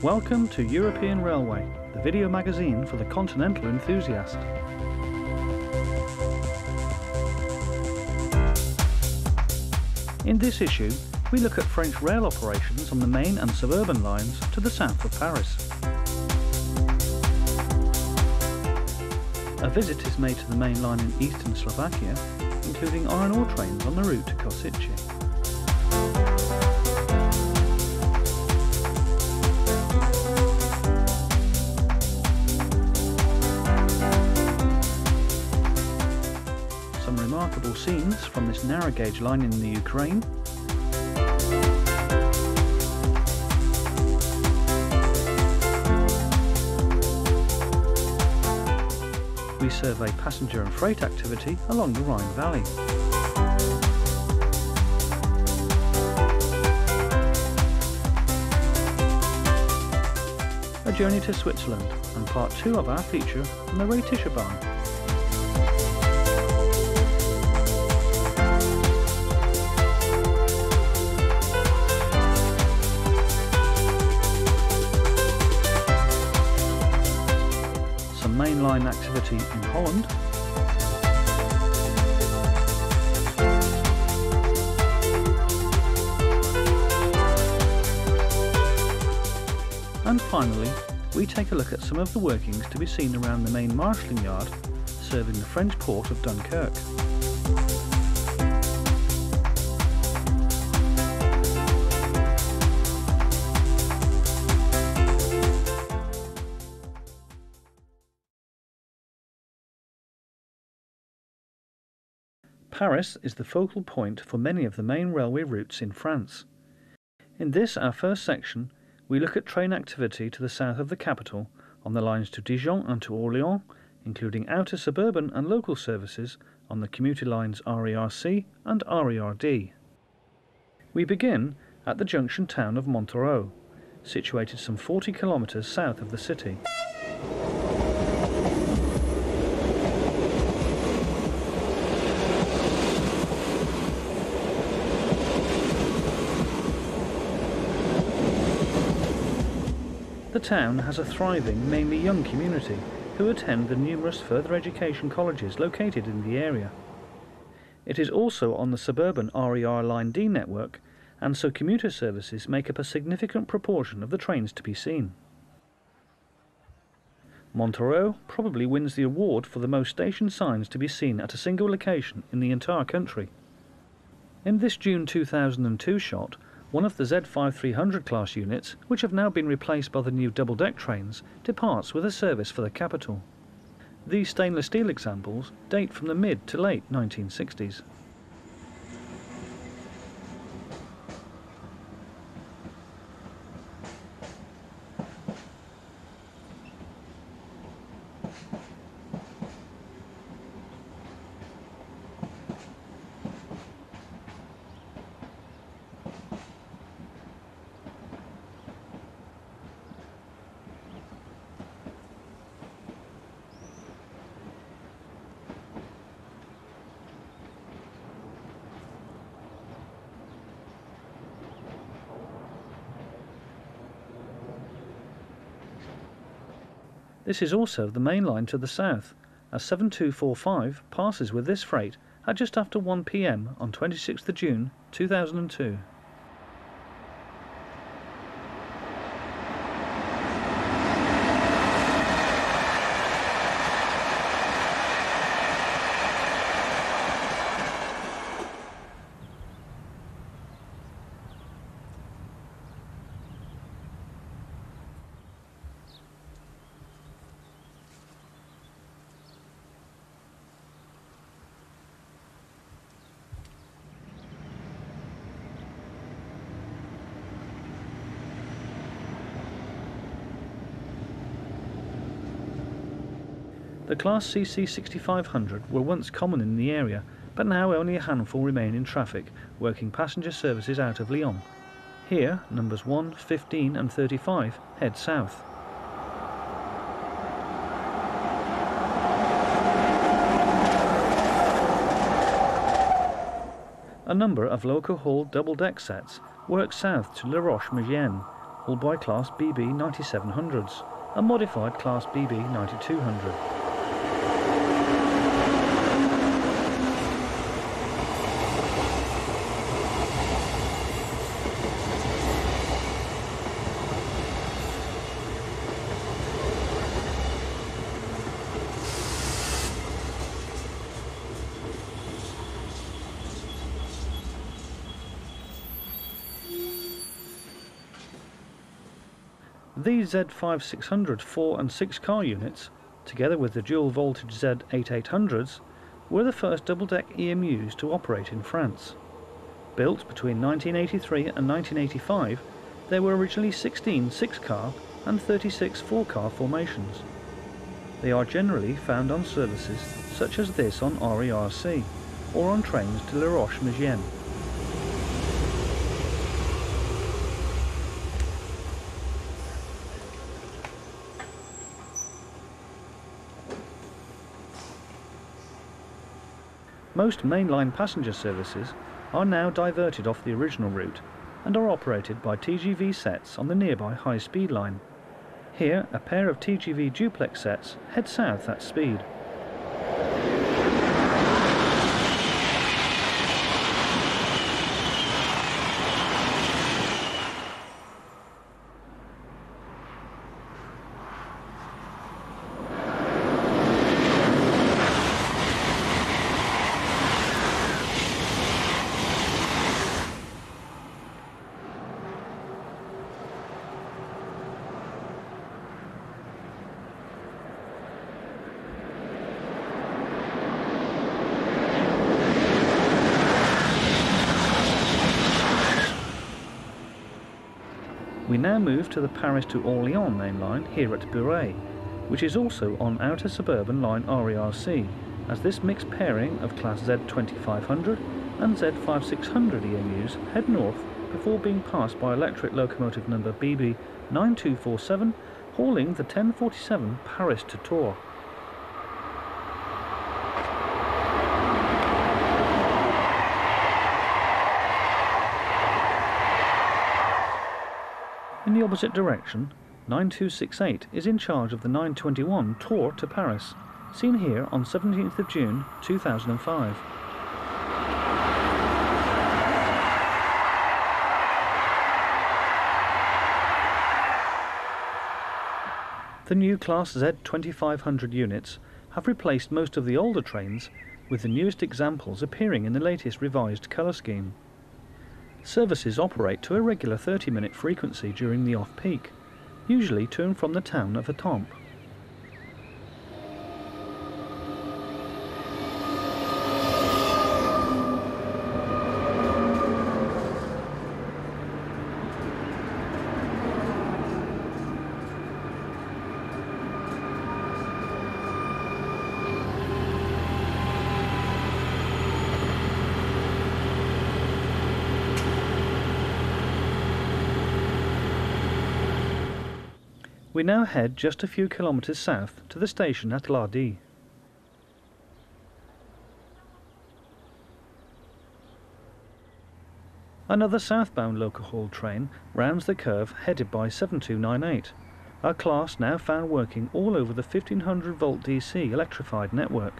Welcome to European Railway, the video magazine for the continental enthusiast. In this issue, we look at French rail operations on the main and suburban lines to the south of Paris. A visit is made to the main line in eastern Slovakia, including iron ore trains on the route to Kosice. Some remarkable scenes from this narrow gauge line in the Ukraine. We survey passenger and freight activity along the Rhine Valley. A journey to Switzerland and part 2 of our feature on the outer-suburban. Mainline activity in Holland, and finally we take a look at some of the workings to be seen around the main marshalling yard serving the French port of Dunkirk. Paris is the focal point for many of the main railway routes in France. In this, our first section, we look at train activity to the south of the capital on the lines to Dijon and to Orléans, including outer suburban and local services on the commuter lines RERC and RERD. We begin at the junction town of Montereau, situated some 40 kilometres south of the city. The town has a thriving, mainly young community who attend the numerous further education colleges located in the area. It is also on the suburban RER Line D network, and so commuter services make up a significant proportion of the trains to be seen. Montereau probably wins the award for the most station signs to be seen at a single location in the entire country. In this June 2002 shot, one of the Z5300 class units, which have now been replaced by the new double-deck trains, departs with a service for the capital. These stainless steel examples date from the mid to late 1960s. This is also the main line to the south, as 7245 passes with this freight at just after 1 p.m. on 26th June 2002. The Class CC 6500 were once common in the area, but now only a handful remain in traffic, working passenger services out of Lyon. Here, numbers 1, 15 and 35 head south. A number of local-haul double-deck sets work south to La Roche-Mégène, all by Class BB 9700s, a modified Class BB 9200. These Z5600 4 and 6 car units, together with the dual voltage Z8800s, were the first double-deck EMUs to operate in France. Built between 1983 and 1985, there were originally 16 6-car and 36 4-car formations. They are generally found on services such as this on RERC, or on trains to La Roche-Migienne. Most mainline passenger services are now diverted off the original route and are operated by TGV sets on the nearby high-speed line. Here, a pair of TGV duplex sets head south at speed. We now move to the Paris to Orléans main line here at Buret, which is also on outer-suburban line RERC, as this mixed pairing of Class Z2500 and Z5600 EMUs head north before being passed by electric locomotive number BB 9247, hauling the 1047 Paris to Tours. In the opposite direction, 9268 is in charge of the 921 Tours to Paris, seen here on 17th of June 2005. The new Class Z2500 units have replaced most of the older trains, with the newest examples appearing in the latest revised colour scheme. Services operate to a regular 30-minute frequency during the off-peak, usually to and from the town of Étampes. We now head just a few kilometres south to the station at Lardy. Another southbound local-hauled train rounds the curve headed by 7298, a class now found working all over the 1500-volt DC electrified network.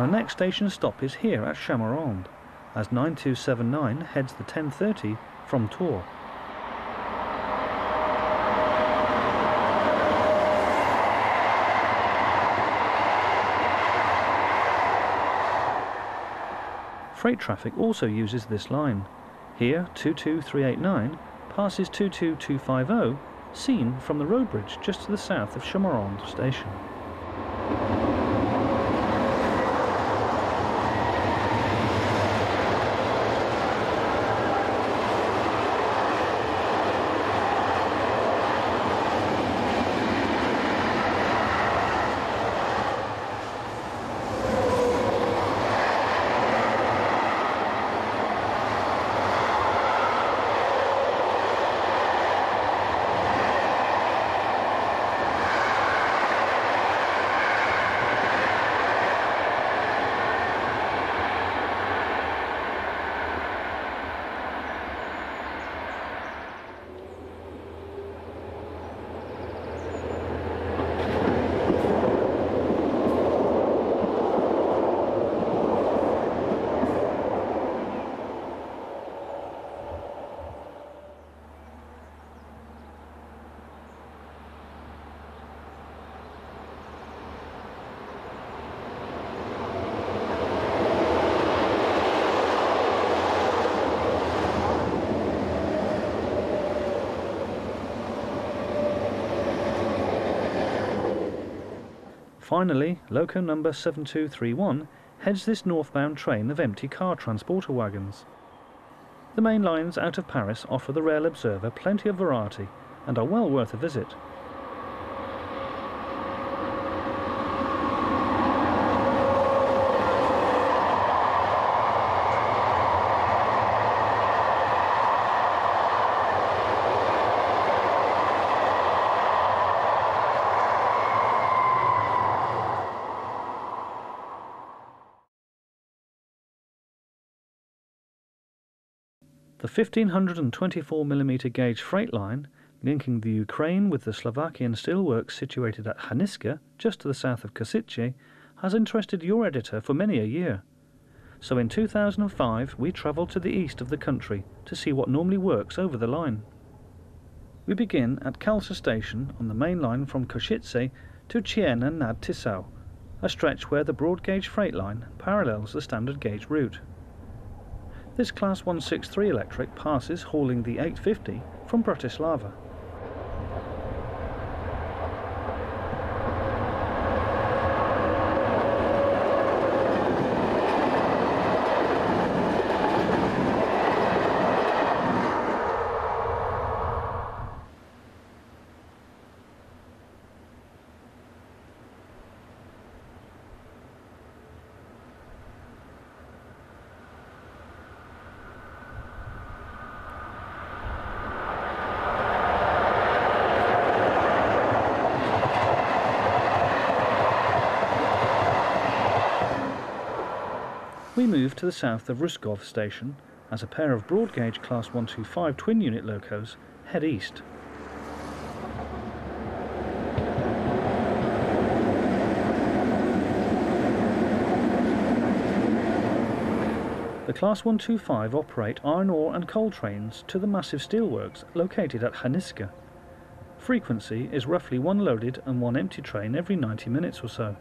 Our next station stop is here at Chamarande, as 9279 heads the 1030 from Tours. Freight traffic also uses this line. Here 22389 passes 22250, seen from the road bridge just to the south of Chamarande station. Finally, loco number 7231 heads this northbound train of empty car transporter wagons. The main lines out of Paris offer the rail observer plenty of variety and are well worth a visit. The 1524mm gauge freight line, linking the Ukraine with the Slovakian steelworks situated at Haniska, just to the south of Kosice, has interested your editor for many a year. So in 2005 we travelled to the east of the country to see what normally works over the line. We begin at Kalsa station on the main line from Kosice to Chiena nad Tisau, a stretch where the broad gauge freight line parallels the standard gauge route. This Class 163 electric passes hauling the 850 from Bratislava. We move to the south of Ruskov station as a pair of broad gauge Class 125 twin unit locos head east. The Class 125 operate iron ore and coal trains to the massive steelworks located at Haniska. Frequency is roughly one loaded and one empty train every 90 minutes or so.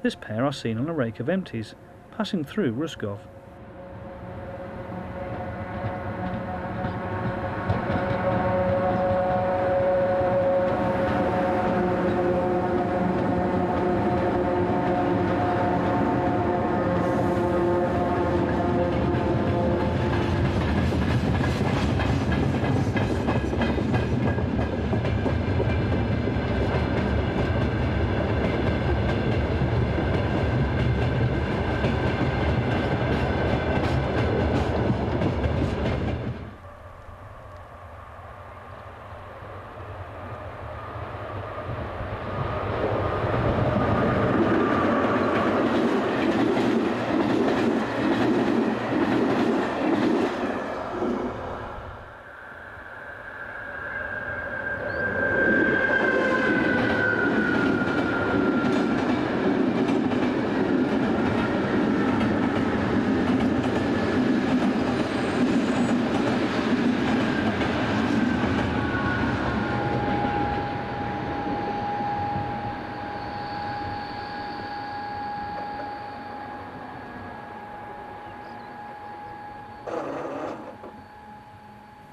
This pair are seen on a rake of empties, passing through Ruskov.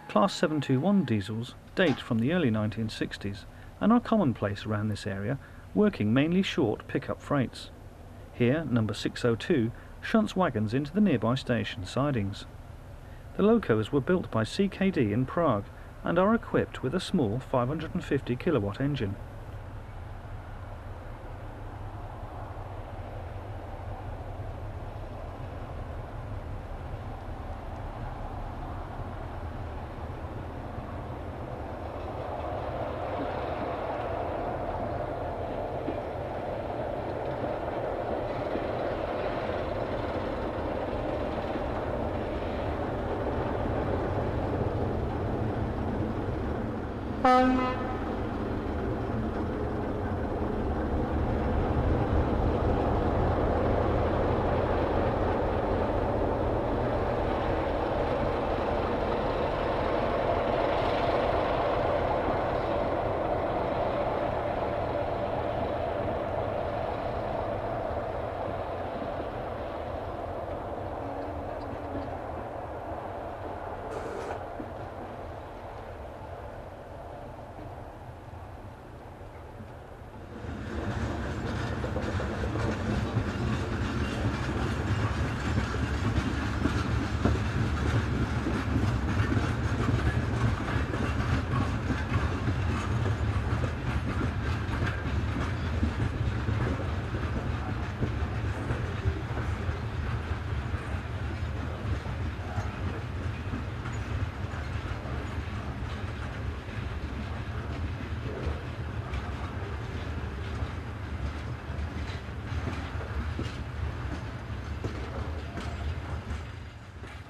Class 721 diesels date from the early 1960s and are commonplace around this area, working mainly short pickup freights. Here, number 602 shunts wagons into the nearby station sidings. The locos were built by CKD in Prague and are equipped with a small 550 kilowatt engine.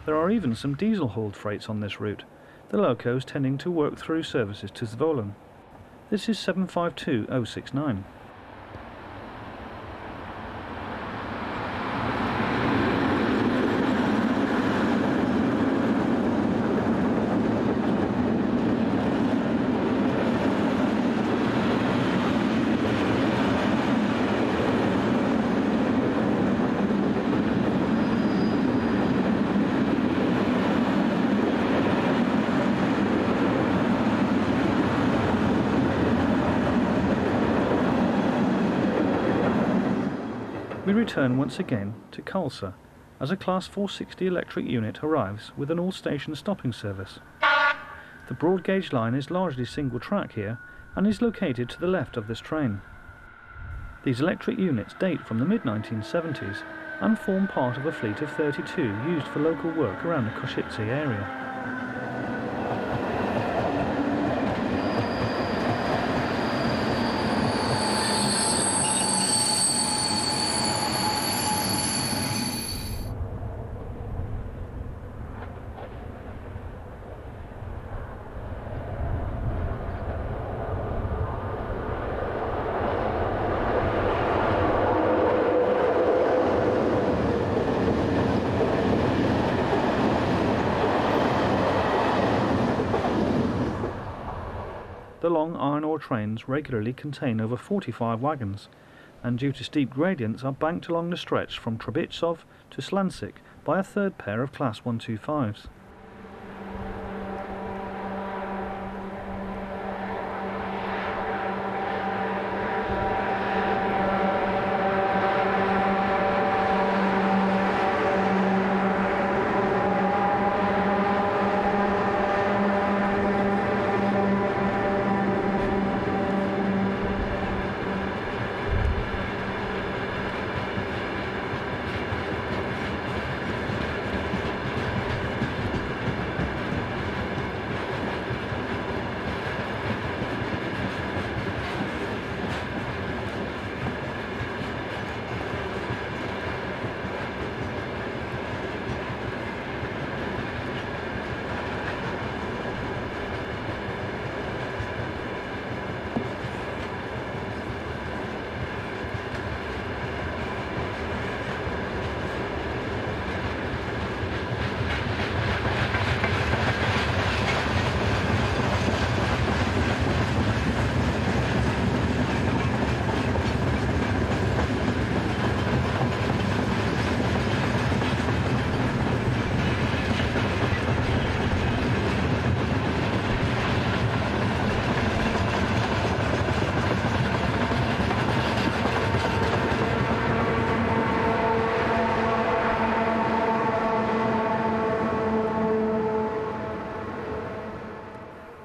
There are even some diesel-hauled freights on this route, the locos tending to work through services to Zvolen. This is 752069. We return once again to Kosice as a Class 460 electric unit arrives with an all-station stopping service. The broad gauge line is largely single track here and is located to the left of this train. These electric units date from the mid-1970s and form part of a fleet of 32 used for local work around the Kosice area. The long iron ore trains regularly contain over 45 wagons, and due to steep gradients are banked along the stretch from Trebitsov to Slansik by a third pair of Class 125s.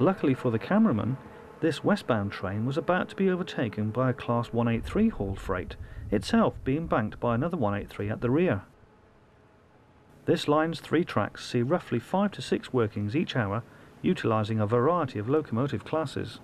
Luckily for the cameraman, this westbound train was about to be overtaken by a Class 183 haul freight, itself being banked by another 183 at the rear. This line's 3 tracks see roughly 5 to 6 workings each hour, utilising a variety of locomotive classes.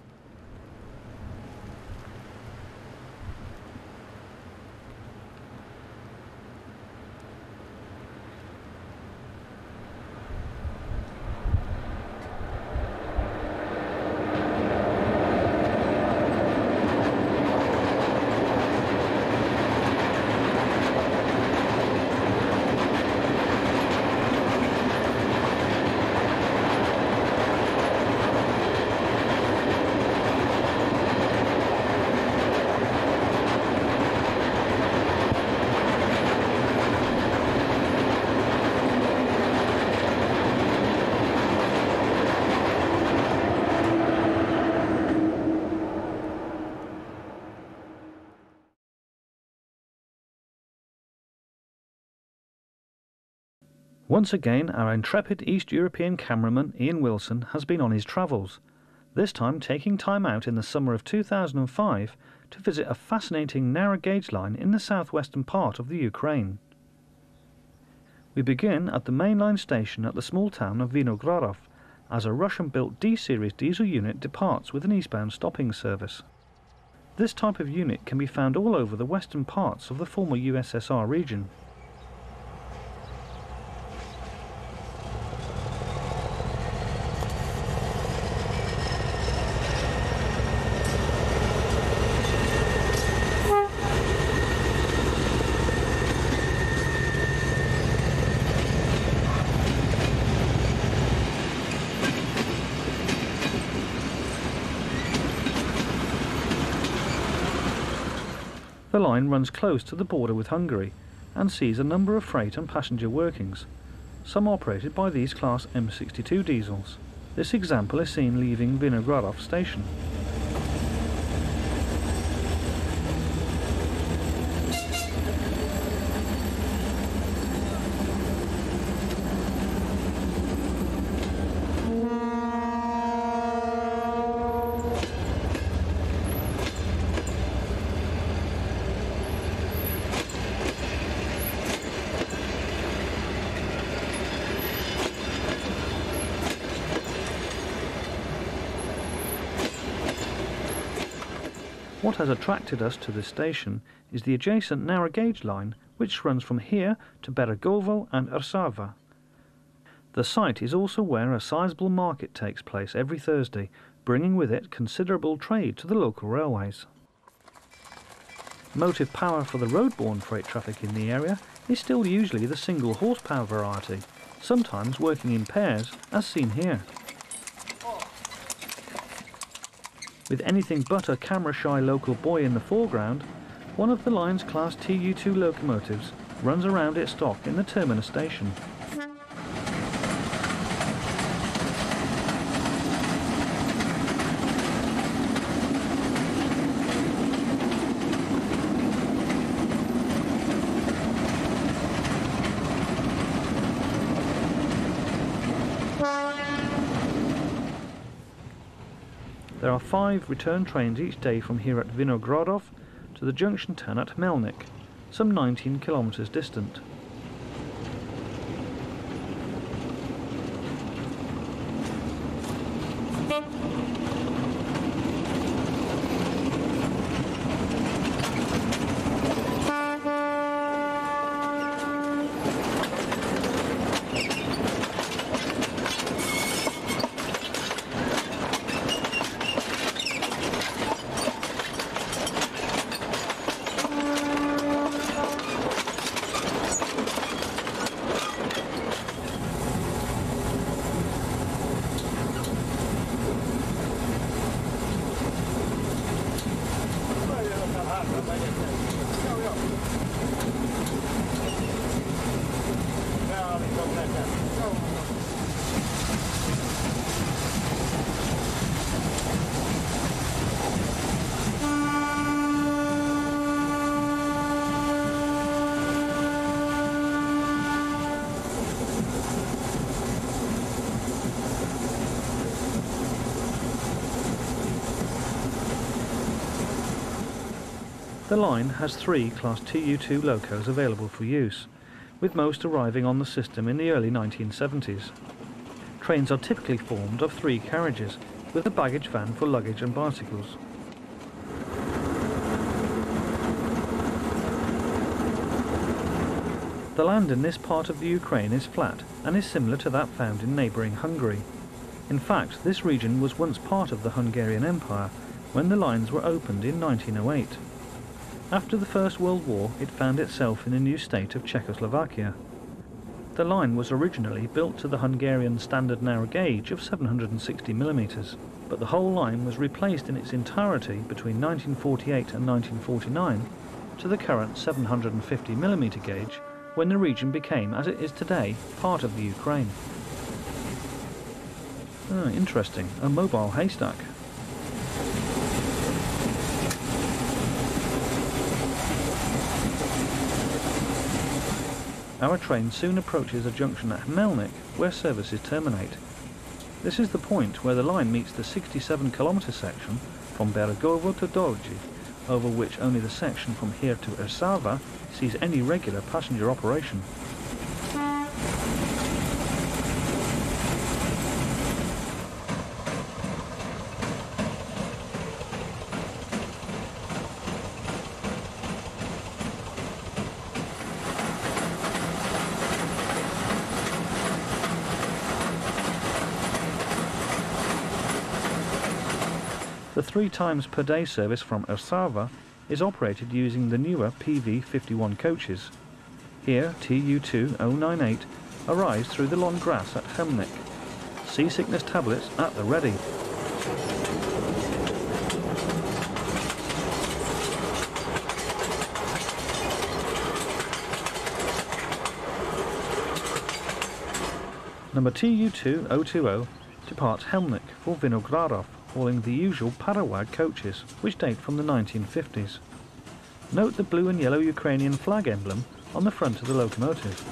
Once again, our intrepid East European cameraman Ian Wilson has been on his travels, this time taking time out in the summer of 2005 to visit a fascinating narrow gauge line in the southwestern part of the Ukraine. We begin at the mainline station at the small town of Vinogradov, as a Russian-built D-series diesel unit departs with an eastbound stopping service. This type of unit can be found all over the western parts of the former USSR region. The line runs close to the border with Hungary and sees a number of freight and passenger workings, some operated by these Class M62 diesels. This example is seen leaving Vinogradov station. What has attracted us to this station is the adjacent narrow gauge line, which runs from here to Beregovo and Ursava. The site is also where a sizable market takes place every Thursday, bringing with it considerable trade to the local railways. Motive power for the road-borne freight traffic in the area is still usually the single horsepower variety, sometimes working in pairs as seen here. With anything but a camera-shy local boy in the foreground, one of the line's Class TU2 locomotives runs around its stock in the terminus station. There are 5 return trains each day from here at Vinogradov to the junction town at Melnik, some 19 kilometers distant. The line has 3 Class TU2 locos available for use, with most arriving on the system in the early 1970s. Trains are typically formed of 3 carriages, with a baggage van for luggage and bicycles. The land in this part of the Ukraine is flat and is similar to that found in neighbouring Hungary. In fact, this region was once part of the Hungarian Empire when the lines were opened in 1908. After the First World War, it found itself in a new state of Czechoslovakia. The line was originally built to the Hungarian standard narrow gauge of 760 mm, but the whole line was replaced in its entirety between 1948 and 1949 to the current 750 mm gauge when the region became, as it is today, part of the Ukraine. Interesting, a mobile haystack. Our train soon approaches a junction at Melnik where services terminate. This is the point where the line meets the 67-kilometre section from Beregovo to Dolgi, over which only the section from here to Ersava sees any regular passenger operation. The 3 times per day service from Ersava is operated using the newer PV51 coaches. Here, TU2098 arrives through the long grass at Chemnik. Seasickness tablets at the ready. Number TU2020 departs Chemnik for Vinogradov, hauling the usual Parawag coaches, which date from the 1950s. Note the blue and yellow Ukrainian flag emblem on the front of the locomotive.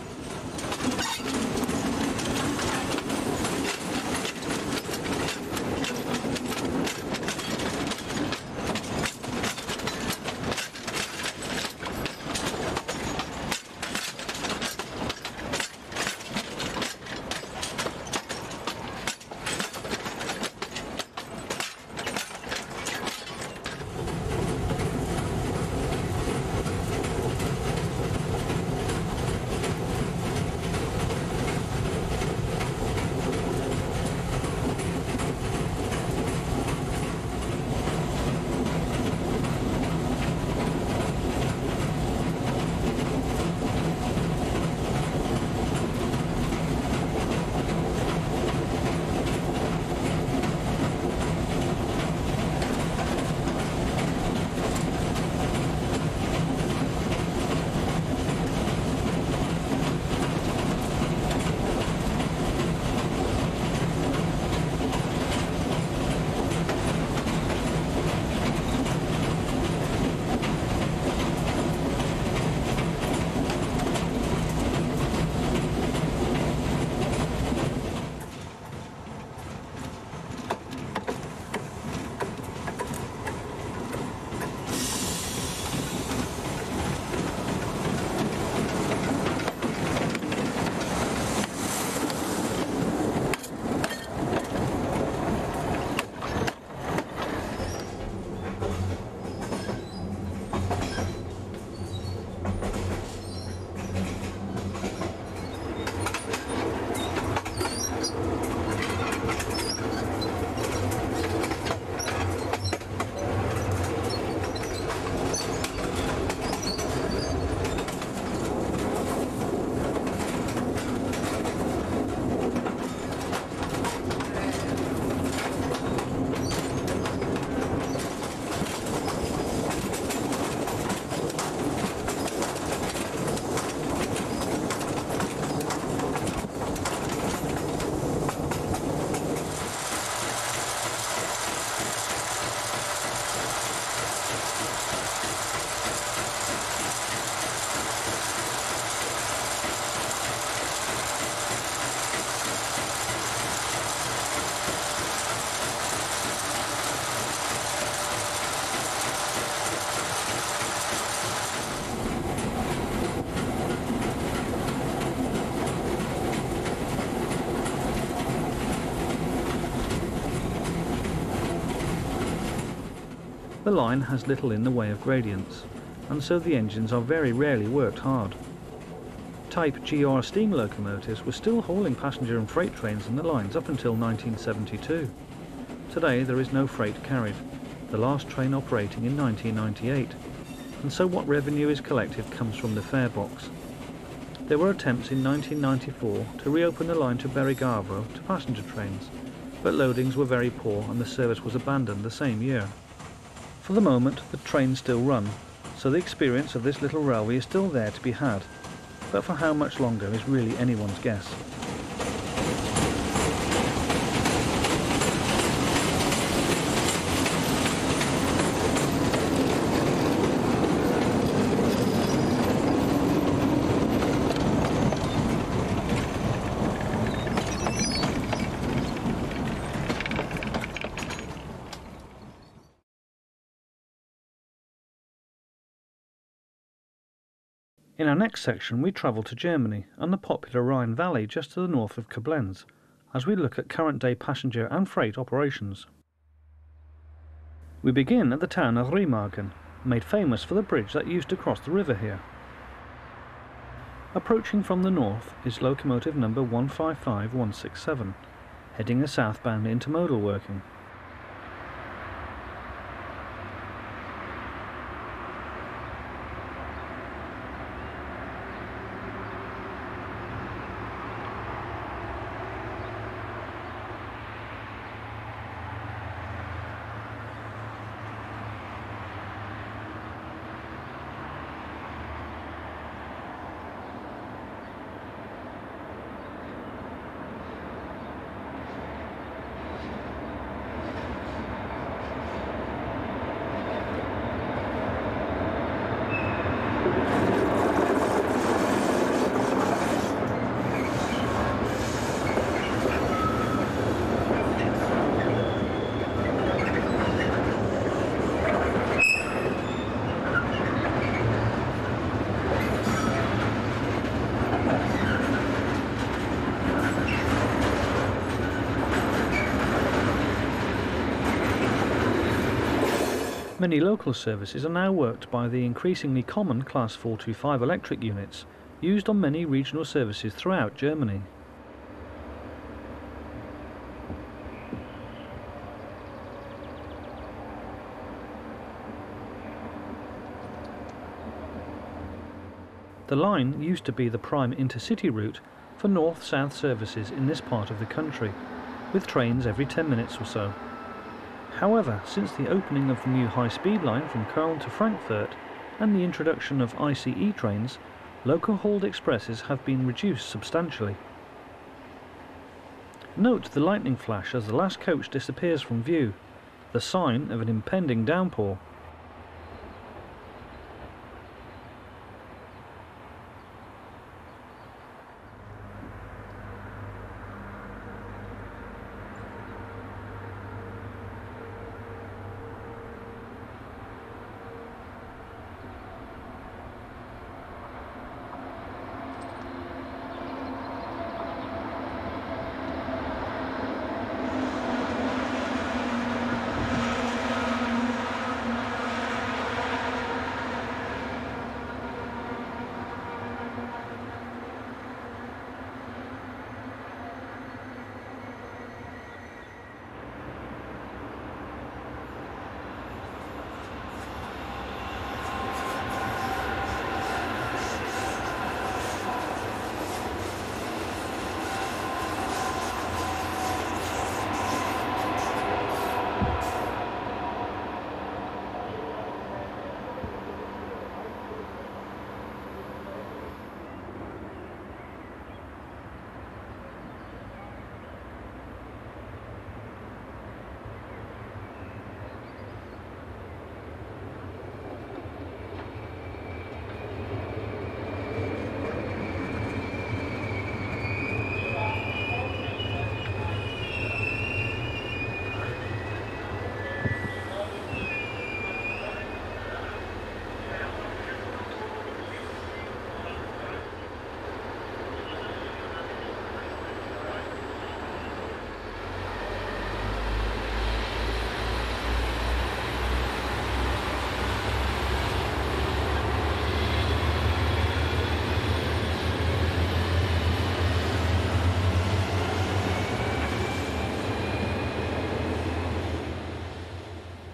The line has little in the way of gradients, and so the engines are very rarely worked hard. Type GR steam locomotives were still hauling passenger and freight trains on the lines up until 1972. Today there is no freight carried, the last train operating in 1998, and so what revenue is collected comes from the fare box. There were attempts in 1994 to reopen the line to Berigavo to passenger trains, but loadings were very poor and the service was abandoned the same year. For the moment the trains still run, so the experience of this little railway is still there to be had, but for how much longer is really anyone's guess. In our next section we travel to Germany and the popular Rhine Valley just to the north of Koblenz, as we look at current day passenger and freight operations. We begin at the town of Remagen, made famous for the bridge that used to cross the river here. Approaching from the north is locomotive number 155167, heading a southbound intermodal working. Many local services are now worked by the increasingly common Class 425 electric units, used on many regional services throughout Germany. The line used to be the prime intercity route for north-south services in this part of the country, with trains every 10 minutes or so. However, since the opening of the new high-speed line from Köln to Frankfurt and the introduction of ICE trains, local-hauled expresses have been reduced substantially. Note the lightning flash as the last coach disappears from view, the sign of an impending downpour.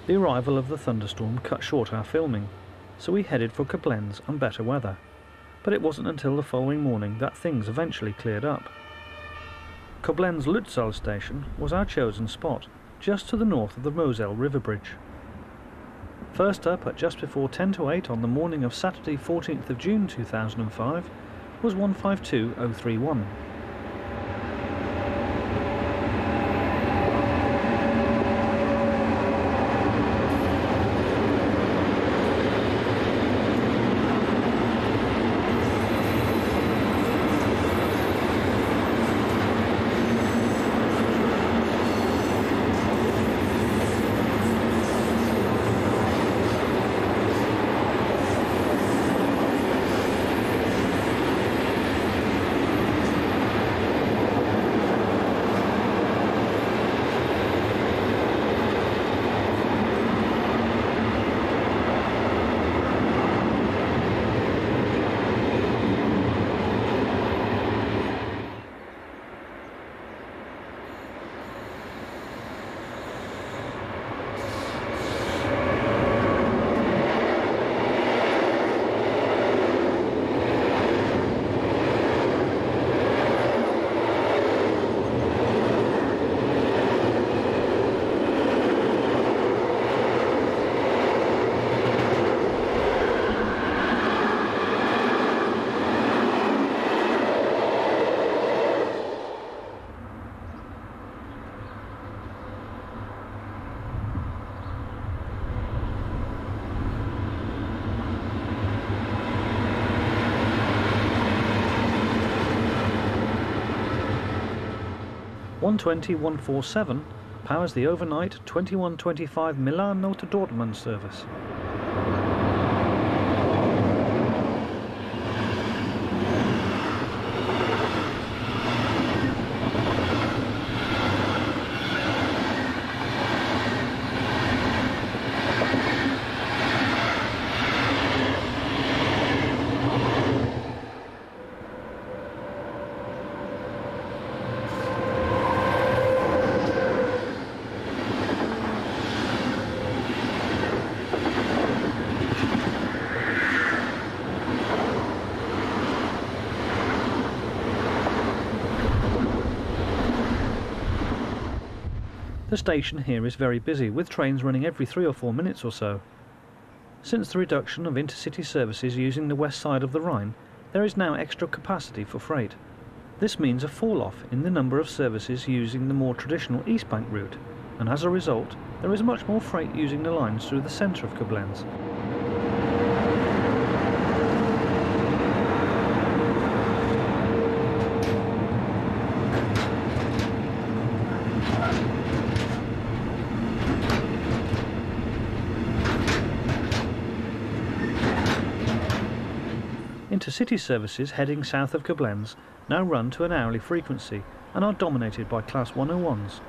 The arrival of the thunderstorm cut short our filming, so we headed for Koblenz and better weather, but it wasn't until the following morning that things eventually cleared up. Koblenz Lützow station was our chosen spot, just to the north of the Moselle River Bridge. First up at just before 10 to 8 on the morning of Saturday 14th of June 2005 was 152031. (120-147) powers the overnight 2125 Milano to Dortmund service. The station here is very busy, with trains running every 3 or 4 minutes or so. Since the reduction of intercity services using the west side of the Rhine, there is now extra capacity for freight. This means a fall-off in the number of services using the more traditional East Bank route, and as a result, there is much more freight using the lines through the centre of Koblenz. Intercity services heading south of Koblenz now run to an hourly frequency and are dominated by Class 101s.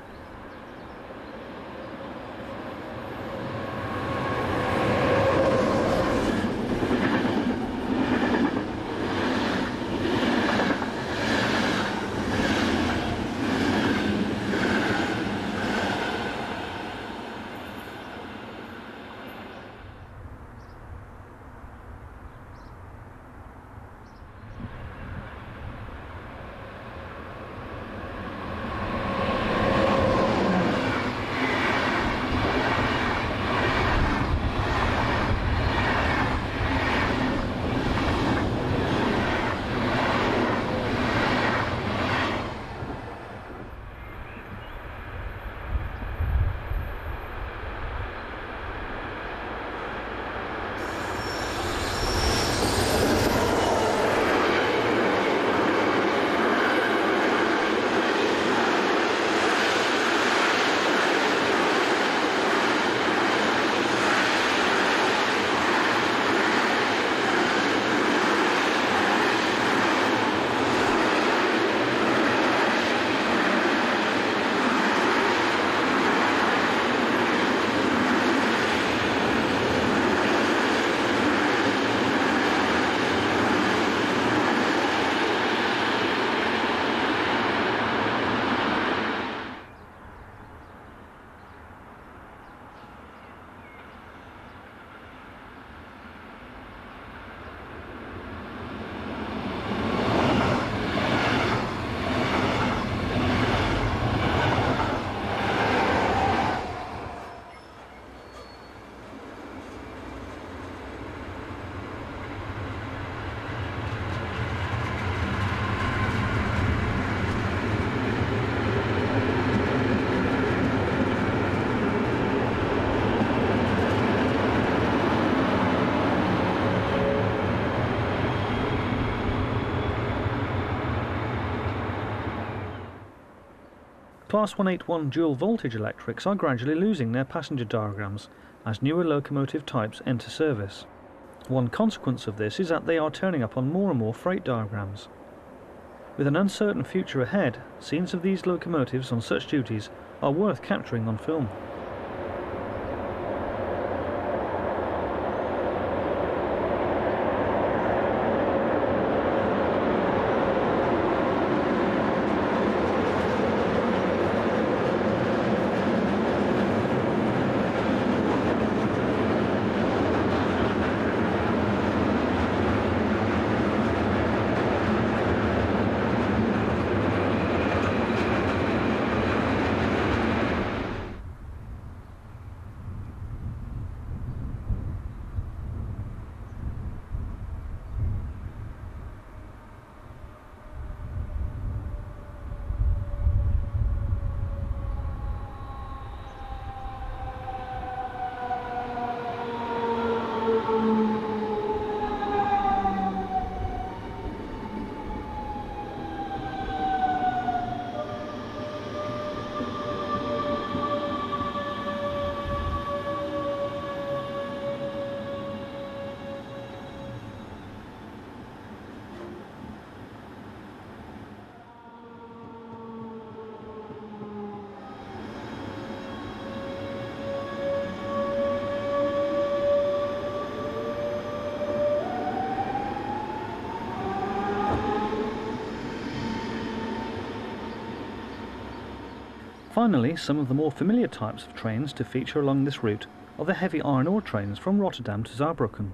Class 181 dual voltage electrics are gradually losing their passenger diagrams as newer locomotive types enter service. One consequence of this is that they are turning up on more and more freight diagrams. With an uncertain future ahead, scenes of these locomotives on such duties are worth capturing on film. Finally, some of the more familiar types of trains to feature along this route are the heavy iron ore trains from Rotterdam to Saarbrücken.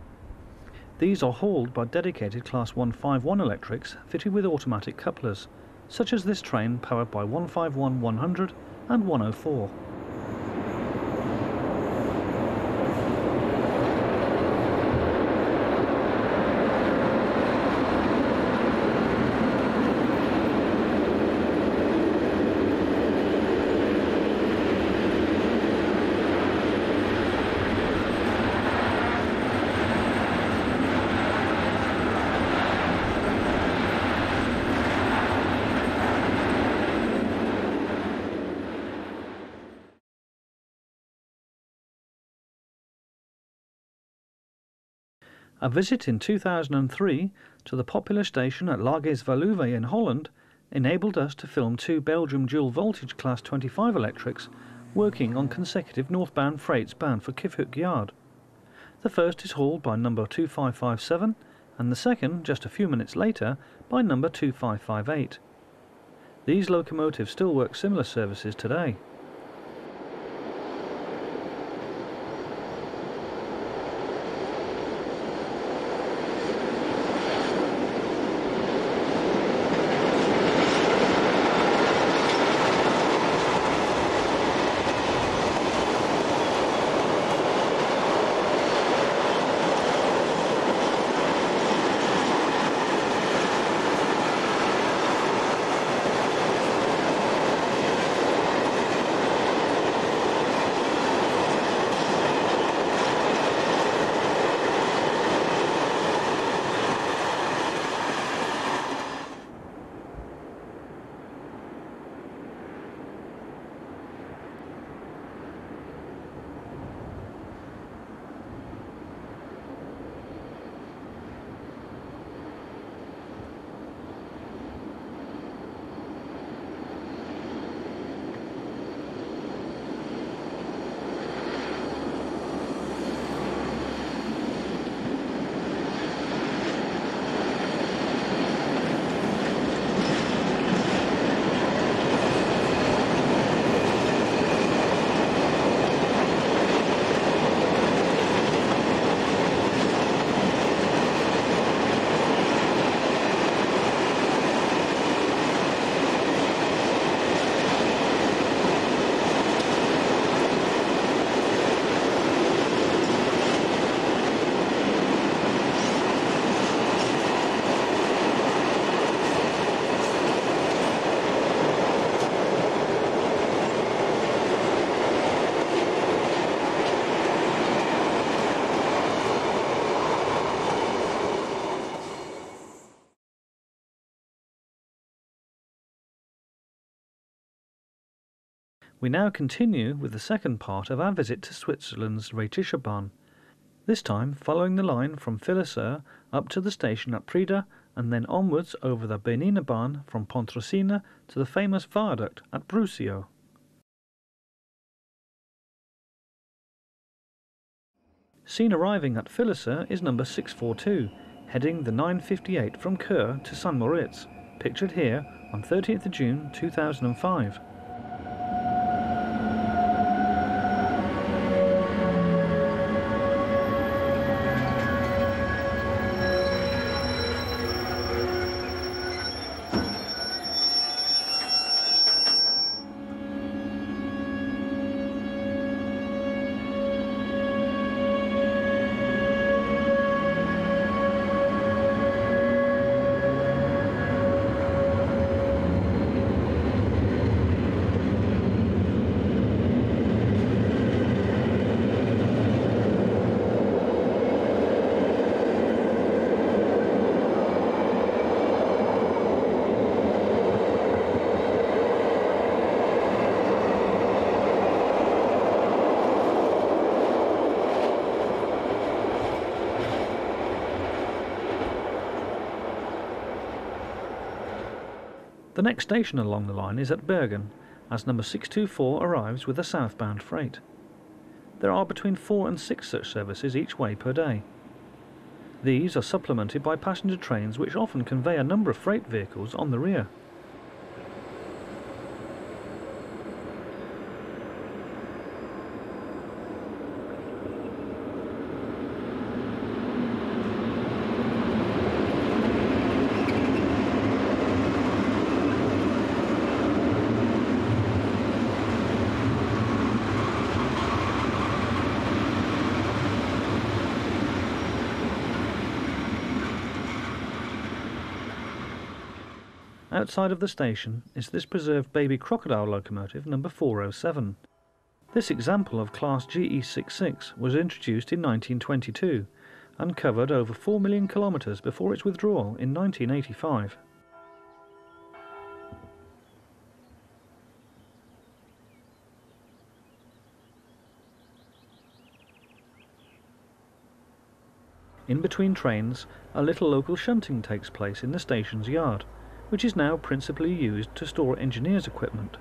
These are hauled by dedicated Class 151 electrics fitted with automatic couplers, such as this train powered by 151-100 and 104. A visit in 2003 to the popular station at Lages Valuwe in Holland enabled us to film two Belgium dual voltage Class 25 electrics working on consecutive northbound freights bound for Kifhoek Yard. The first is hauled by number 2557 and the second, just a few minutes later, by number 2558. These locomotives still work similar services today. We now continue with the second part of our visit to Switzerland's Rätische, this time following the line from Philosur up to the station at Prida and then onwards over the Bernina from Pontracino to the famous Viaduct at Brusio. Seen arriving at Philosur is number 642, heading the 958 from Chur to St. Moritz, pictured here on 13th of June 2005. The next station along the line is at Bergen, as number 624 arrives with a southbound freight. There are between 4 and 6 such services each way per day. These are supplemented by passenger trains which often convey a number of freight vehicles on the rear. Outside of the station is this preserved baby crocodile locomotive number 407. This example of Class GE66 was introduced in 1922 and covered over 4 million kilometres before its withdrawal in 1985. In between trains, a little local shunting takes place in the station's yard, which is now principally used to store engineers' equipment.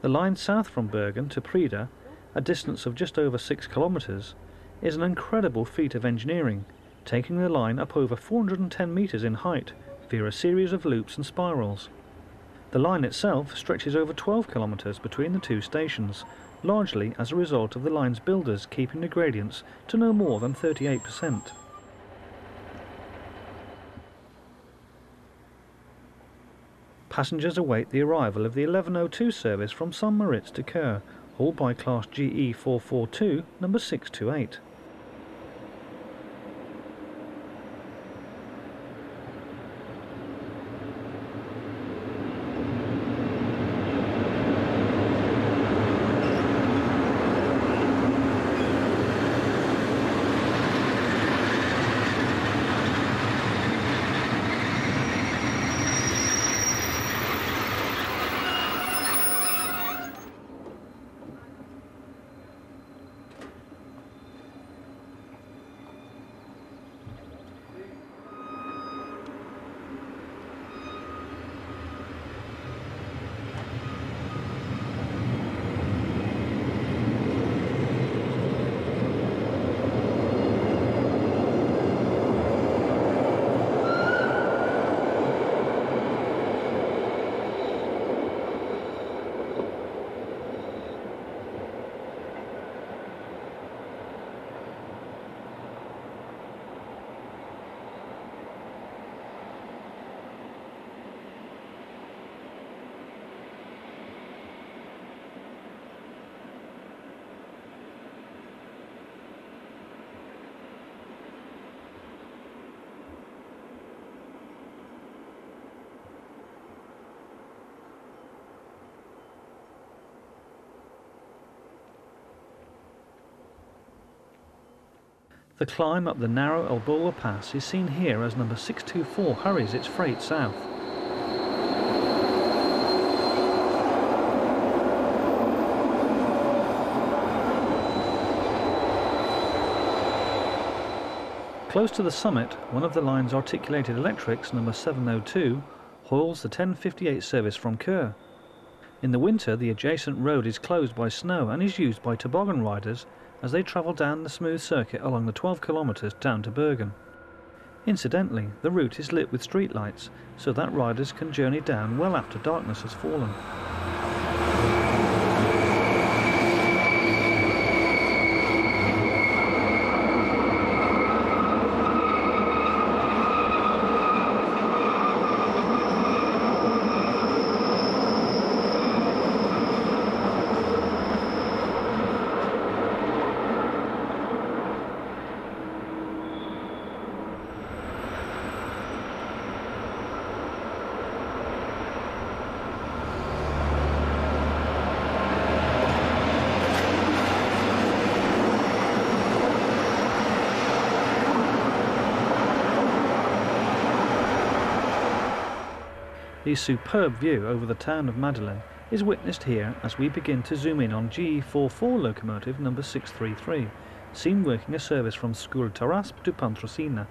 The line south from Bergen to Prida, a distance of just over 6 kilometres, is an incredible feat of engineering, taking the line up over 410 metres in height via a series of loops and spirals. The line itself stretches over 12 kilometres between the two stations, largely as a result of the line's builders keeping the gradients to no more than 38%. Passengers await the arrival of the 11:02 service from St. Moritz to Chur, hauled by Class GE 442 number 628. The climb up the narrow Elbola Pass is seen here as number 624 hurries its freight south. Close to the summit, one of the line's articulated electrics, number 702, hauls the 1058 service from Keur. In the winter, the adjacent road is closed by snow and is used by toboggan riders as they travel down the smooth circuit along the 12 kilometres down to Bergen. Incidentally, the route is lit with streetlights so that riders can journey down well after darkness has fallen. The superb view over the town of Madeleine is witnessed here as we begin to zoom in on GE44 locomotive number 633, seen working a service from Skul-Tarasp to Pontracino.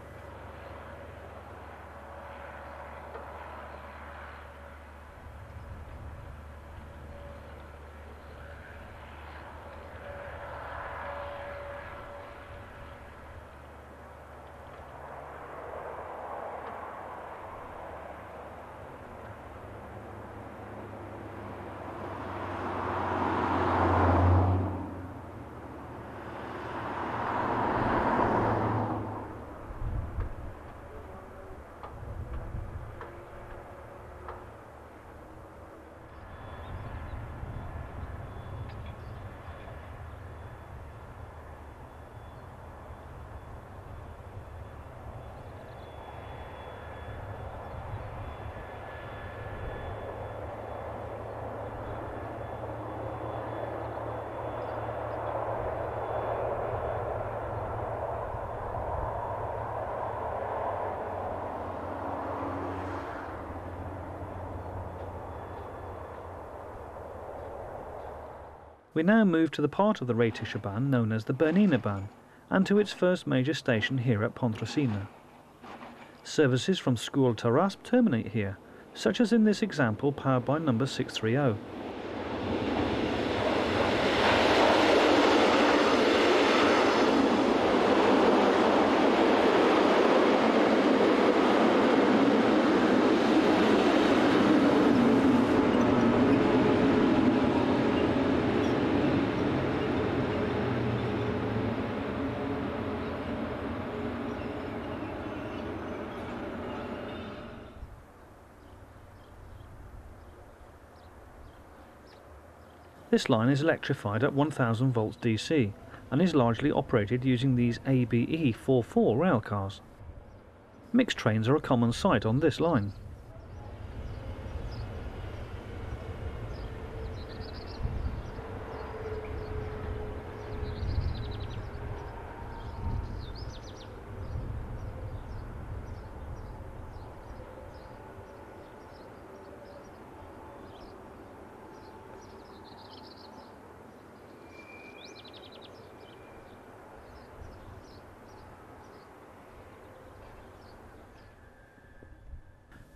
We now move to the part of the Rätische known as the Bernina Bahn, and to its first major station here at Pontracino. Services from Skul-Tarasp terminate here, such as in this example powered by number 630. This line is electrified at 1000 volts DC and is largely operated using these ABE44 railcars. Mixed trains are a common sight on this line.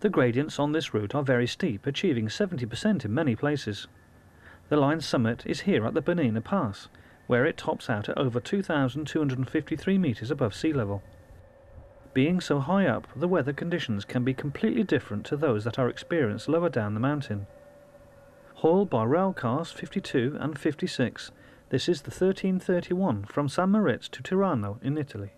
The gradients on this route are very steep, achieving 70% in many places. The line's summit is here at the Bernina Pass, where it tops out at over 2,253 metres above sea level. Being so high up, the weather conditions can be completely different to those that are experienced lower down the mountain. Hauled by railcars 52 and 56, this is the 1331 from San Moritz to Tirano in Italy.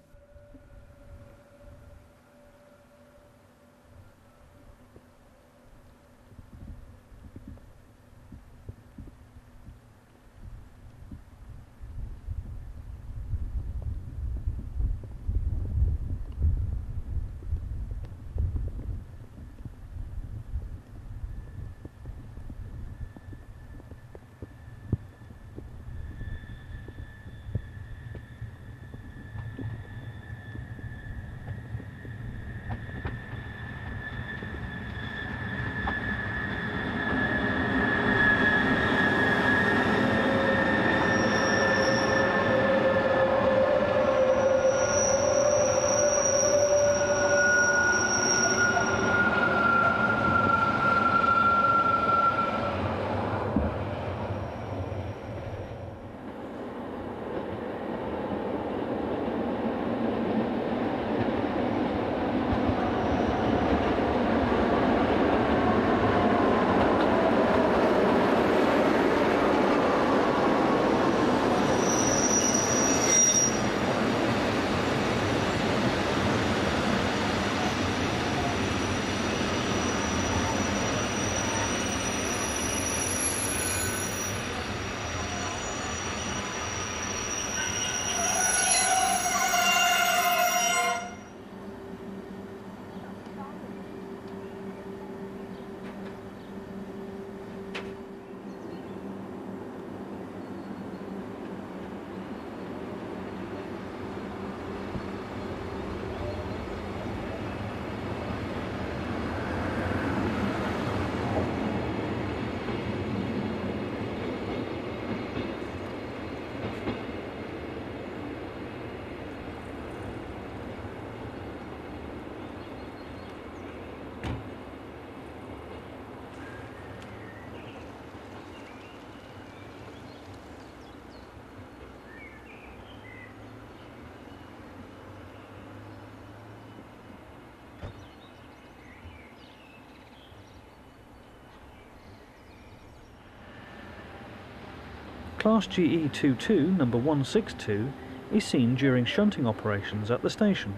Class GE22 number 162 is seen during shunting operations at the station.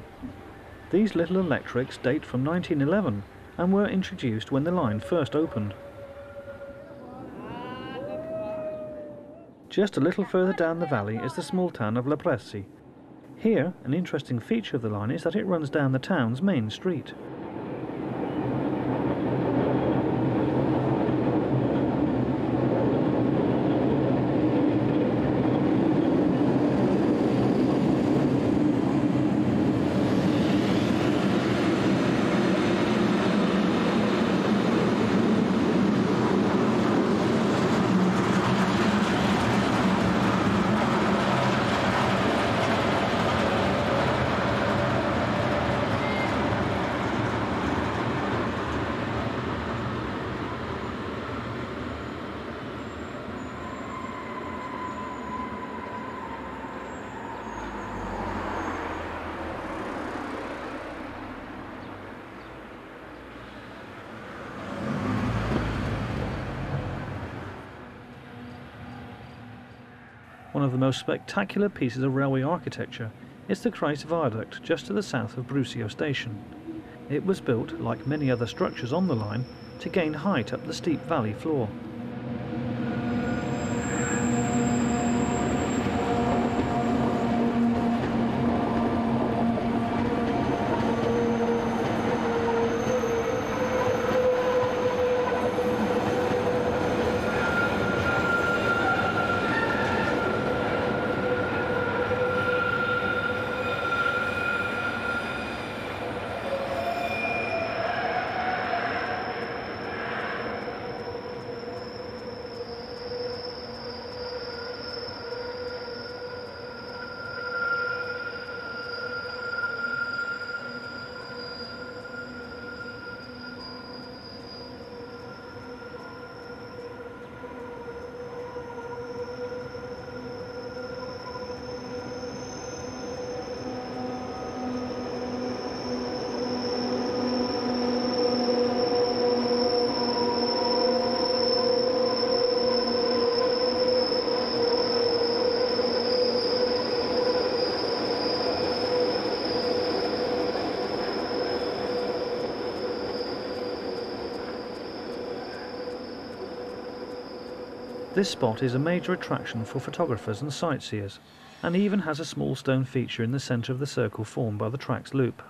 These little electrics date from 1911 and were introduced when the line first opened. Just a little further down the valley is the small town of La Presi. Here, an interesting feature of the line is that it runs down the town's main street. One of the most spectacular pieces of railway architecture is the Kosice Viaduct just to the south of Brusio station. It was built, like many other structures on the line, to gain height up the steep valley floor. This spot is a major attraction for photographers and sightseers, and even has a small stone feature in the centre of the circle formed by the track's loop.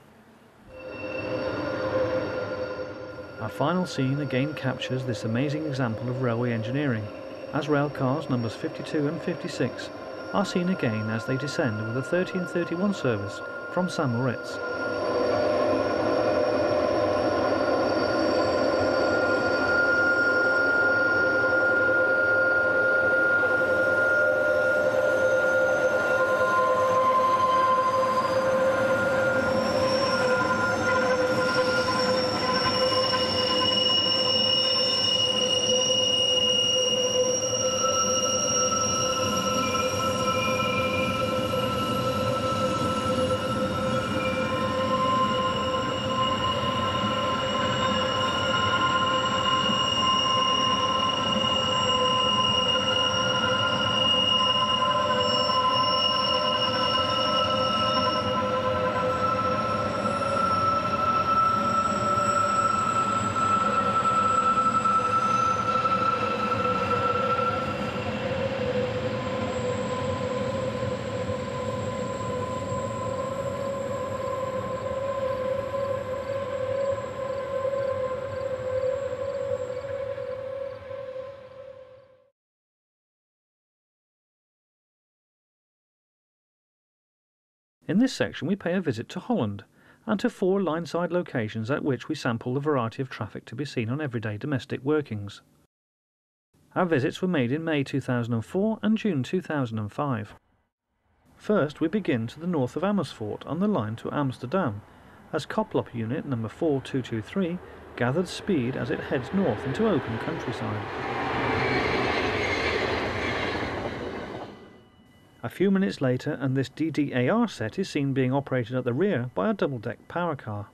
Our final scene again captures this amazing example of railway engineering, as rail cars numbers 52 and 56 are seen again as they descend with the 1331 service from St. Moritz. In this section we pay a visit to Holland and to 4 Lineside locations at which we sample the variety of traffic to be seen on everyday domestic workings. Our visits were made in May 2004 and June 2005. First we begin to the north of Amersfoort on the line to Amsterdam, as Koplop unit number 4223 gathered speed as it heads north into open countryside. A few minutes later and this DDAR set is seen being operated at the rear by a double-deck power car.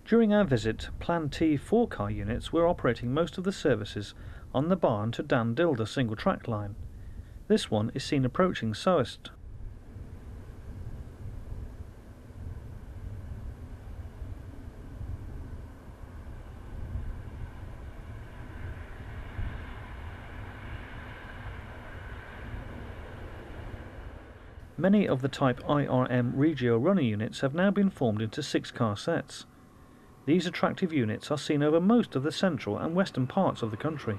During our visit, Plan T 4-car units were operating most of the services on the Barn to Dan-Dilder single-track line. This one is seen approaching Soest. Many of the type IRM Regio runner units have now been formed into 6-car sets. These attractive units are seen over most of the central and western parts of the country.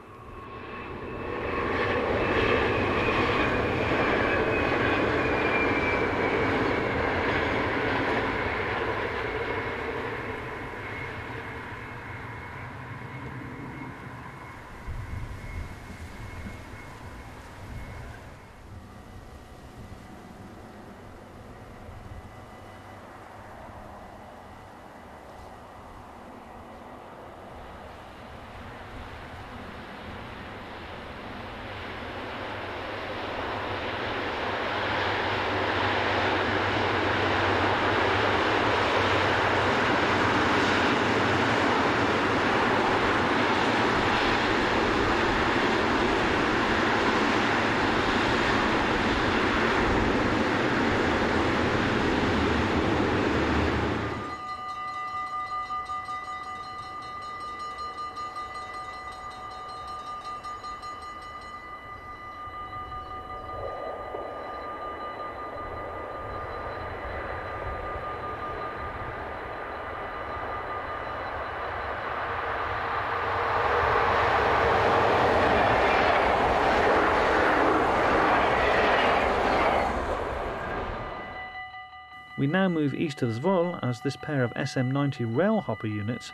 We now move east of Zwolle as this pair of SM90 rail hopper units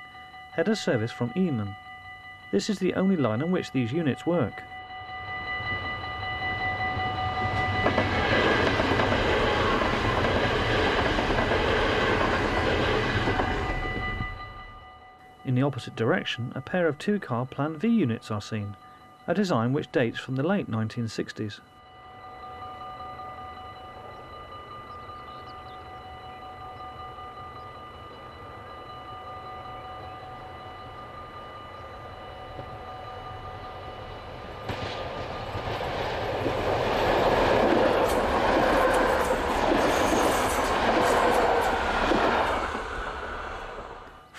head a service from Iemen. This is the only line on which these units work. In the opposite direction, a pair of 2-car Plan V units are seen, a design which dates from the late 1960s.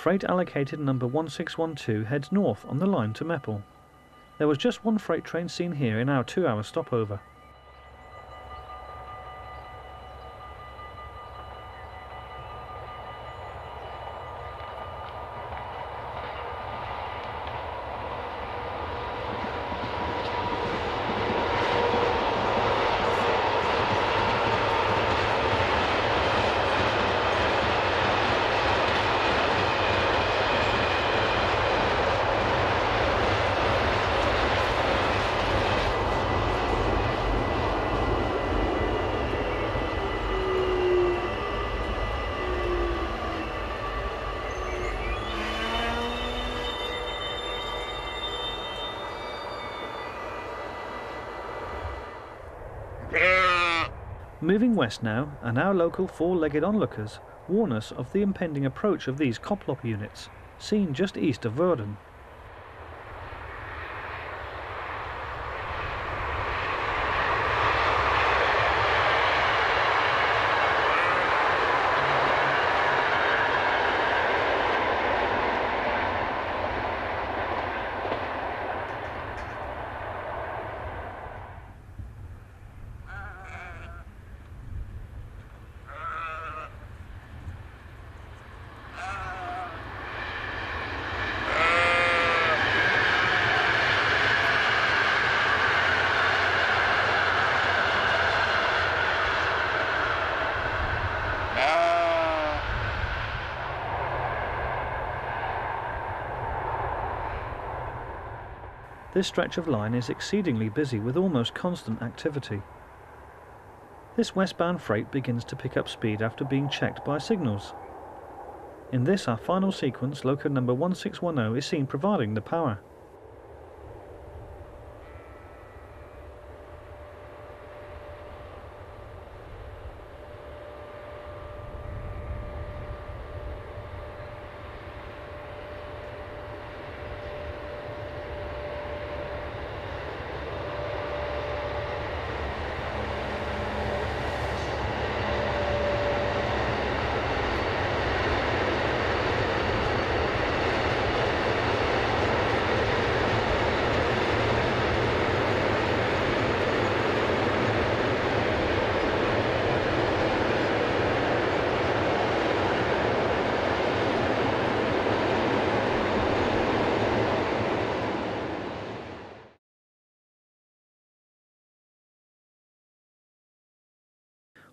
Freight allocated number 1612 heads north on the line to Meppel. There was just one freight train seen here in our 2-hour stopover. Moving west now, and our local 4-legged onlookers warn us of the impending approach of these Koplop units, seen just east of Verden. This stretch of line is exceedingly busy with almost constant activity. This westbound freight begins to pick up speed after being checked by signals. In this, our final sequence, loco number 1610 is seen providing the power.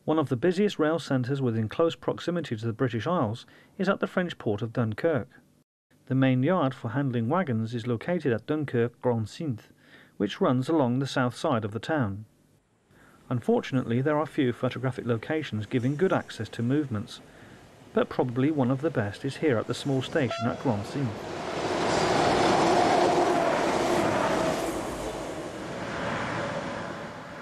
One of the busiest rail centres within close proximity to the British Isles is at the French port of Dunkirk. The main yard for handling wagons is located at Dunkirk Grand Cintre, which runs along the south side of the town. Unfortunately, there are few photographic locations giving good access to movements, but probably one of the best is here at the small station at Grand Cintre.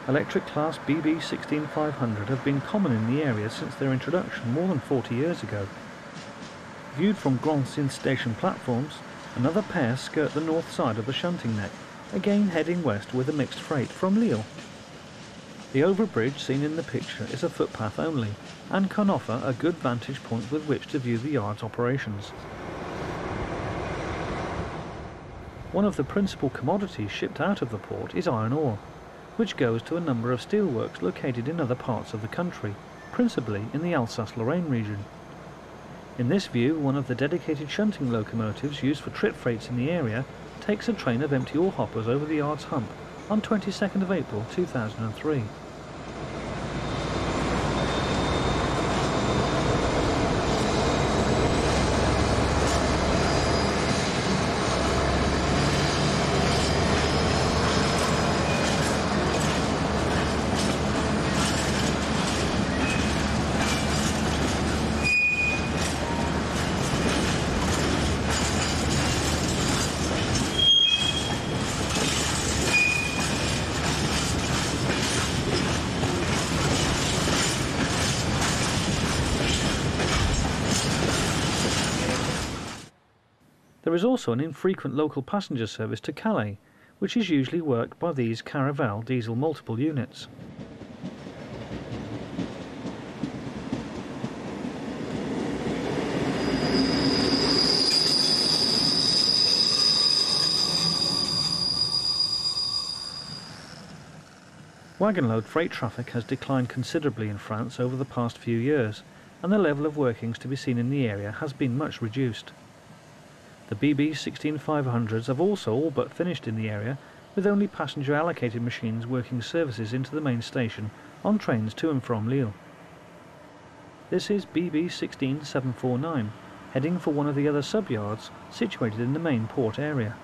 Electric class BB 16500 have been common in the area since their introduction more than 40 years ago. Viewed from Grand Cintre station platforms, another pair skirt the north side of the shunting neck, again heading west with a mixed freight from Lille. The overbridge seen in the picture is a footpath only, and can offer a good vantage point with which to view the yard's operations. One of the principal commodities shipped out of the port is iron ore, which goes to a number of steelworks located in other parts of the country, principally in the Alsace-Lorraine region. In this view, one of the dedicated shunting locomotives used for trip freights in the area takes a train of empty ore hoppers over the yard's hump on 22nd of April 2003. There is also an infrequent local passenger service to Calais, which is usually worked by these Caravel diesel multiple units. Wagon load freight traffic has declined considerably in France over the past few years, and the level of workings to be seen in the area has been much reduced. The BB 16500s have also all but finished in the area, with only passenger allocated machines working services into the main station on trains to and from Lille. This is BB 16749, heading for one of the other sub-yards situated in the main port area.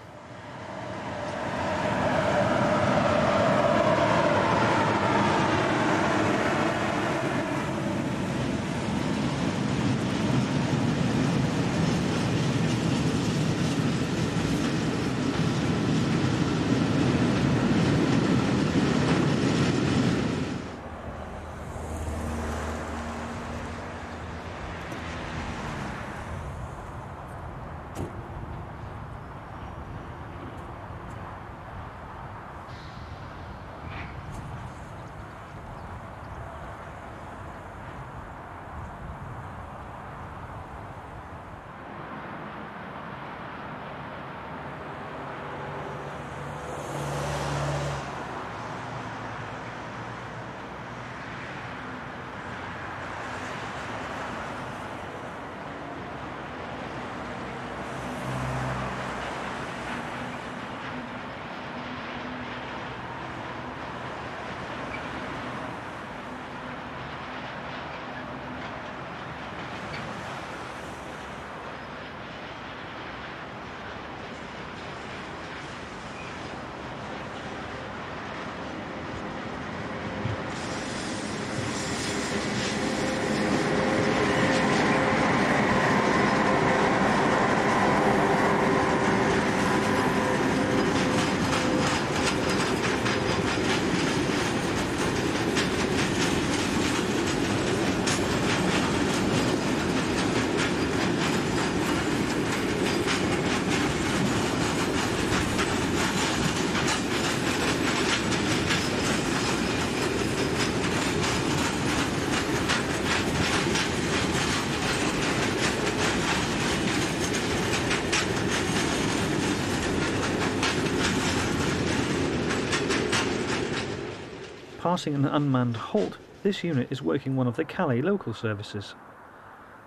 Passing an unmanned halt, this unit is working one of the Calais local services.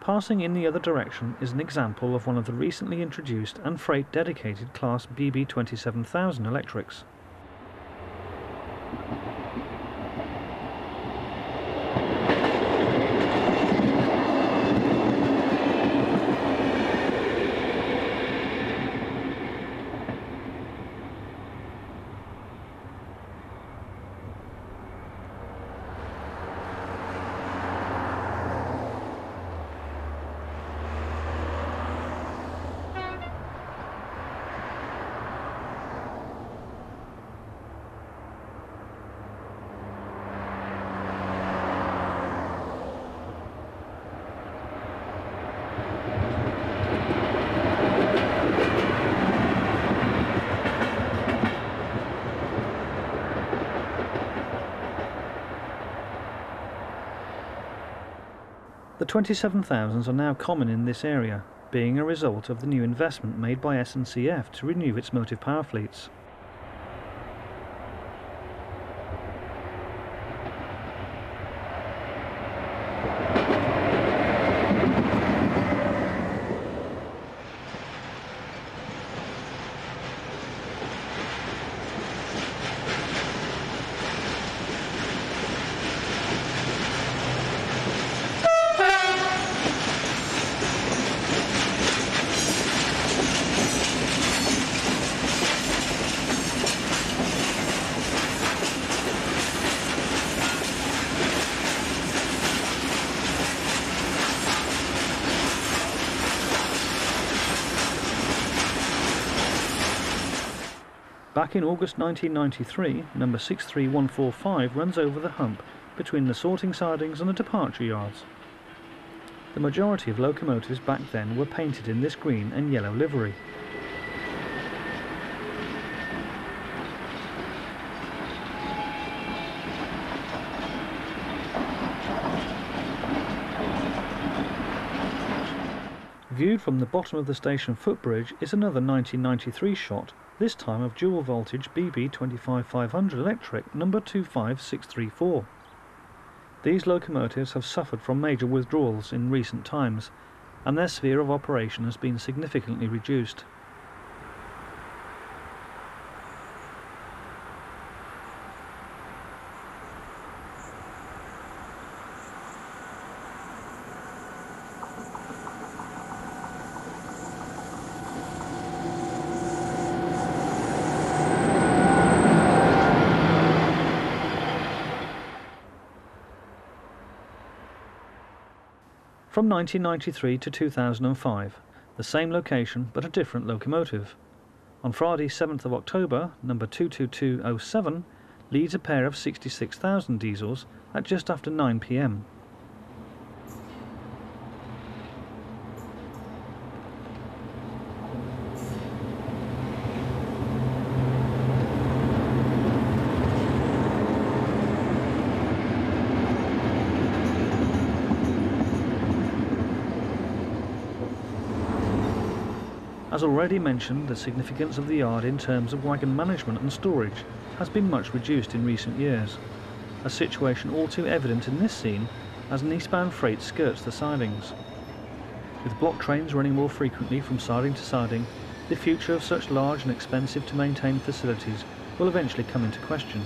Passing in the other direction is an example of one of the recently introduced and freight dedicated class BB 27000 electrics. The 27,000s are now common in this area, being a result of the new investment made by SNCF to renew its motive power fleets. Back in August 1993, number 63145 runs over the hump between the sorting sidings and the departure yards. The majority of locomotives back then were painted in this green and yellow livery. Viewed from the bottom of the station footbridge is another 1993 shot, this time of dual voltage BB 25500 electric number 25634. These locomotives have suffered from major withdrawals in recent times, and their sphere of operation has been significantly reduced. From 1993 to 2005, the same location but a different locomotive. On Friday 7th of October, number 22207 leads a pair of 66,000 diesels at just after 9 p.m. As already mentioned, the significance of the yard in terms of wagon management and storage has been much reduced in recent years, a situation all too evident in this scene as an eastbound freight skirts the sidings. With block trains running more frequently from siding to siding, the future of such large and expensive to maintain facilities will eventually come into question.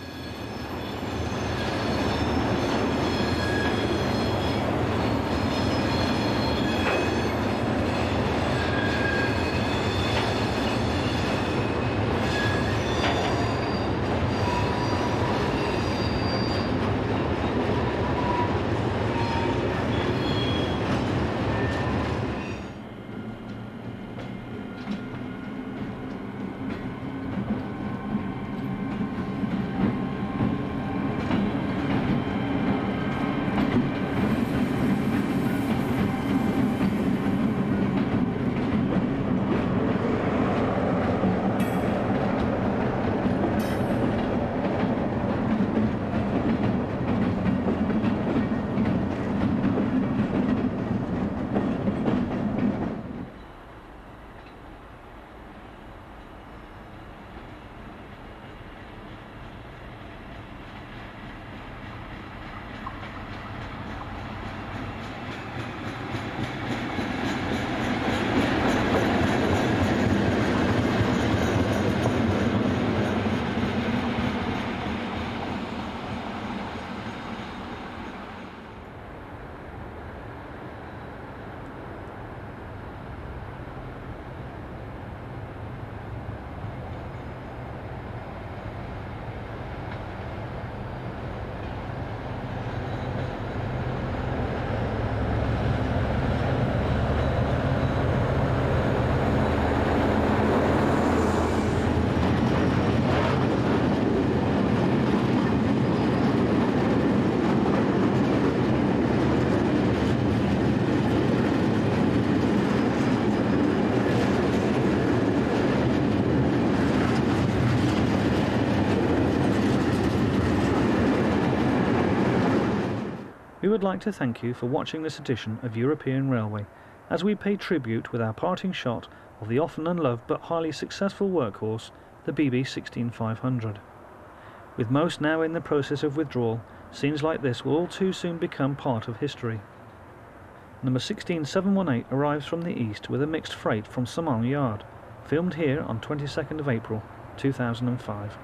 would like to thank you for watching this edition of European Railway, as we pay tribute with our parting shot of the often unloved but highly successful workhorse, the BB 16500. With most now in the process of withdrawal, scenes like this will all too soon become part of history. Number 16718 arrives from the east with a mixed freight from Samang Yard, filmed here on 22nd of April 2005.